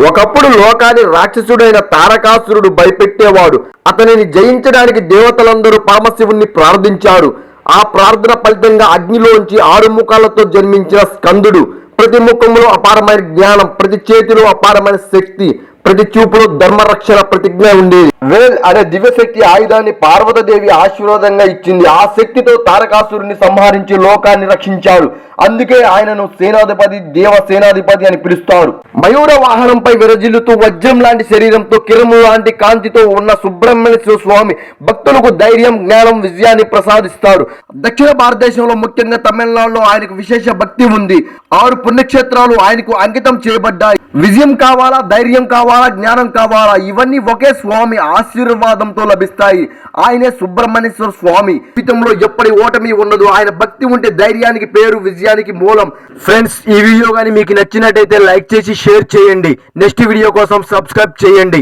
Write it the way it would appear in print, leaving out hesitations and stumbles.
ఒకప్పుడు లోకాన్ని రాక్షసుడైన తారకాసురుడు భయపెట్టేవాడు. అతనిని జయించడానికి దేవతలందరూ పరమశివుణ్ణి ప్రార్థించారు. ఆ ప్రార్థన ఫలితంగా అగ్నిలోంచి 6 ముఖాలతో జన్మించిన స్కందుడు. ప్రతి ముఖంలో అపారమైన జ్ఞానం, ప్రతి చేతిలో అపారమైన శక్తి, ప్రతి చూపులో ధర్మరక్షణ ప్రతిజ్ఞ ఉండేది. వేల్ అనే దివ్యశక్తి ఆయుధాన్ని పార్వతీదేవి ఆశీర్వాదంగా ఇచ్చింది. ఆ శక్తితో తారకాసురుని సంహరించి లోకాన్ని రక్షించాడు. అందుకే ఆయనను సేనాధిపతి, దేవ సేనాధిపతి అని పిలుస్తారు. మయూర వాహనంపై విరజిల్లుతూ వజ్రం లాంటి శరీరంతో, కిరణం లాంటి కాంతితో ఉన్న సుబ్రహ్మణ్యేశ్వర స్వామి భక్తులకు ధైర్యం, జ్ఞానం, విజయాన్ని ప్రసాదిస్తారు. దక్షిణ భారతదేశంలో ముఖ్యంగా తమిళనాడులో ఆయనకు విశేష భక్తి ఉంది. 6 పుణ్యక్షేత్రాలు ఆయనకు అంకితం చేయబడ్డాయి. విజయం కావాలా, ధైర్యం కావాలా, జ్ఞానం కావాలా, ఇవన్నీ ఒకే స్వామి ఆశీర్వాదంతో లభిస్తాయి. ఆయనే సుబ్రహ్మణ్యేశ్వర స్వామి. జీవితంలో ఎప్పటి ఓటమి ఉండదు. ఆయన భక్తి ఉంటే ధైర్యానికి పేరు, విజయానికి మూలం. ఫ్రెండ్స్, ఈ వీడియో కానీ మీకు నచ్చినట్టయితే లైక్ చేసి షేర్ చేయండి. నెక్స్ట్ వీడియో కోసం సబ్స్క్రైబ్ చేయండి.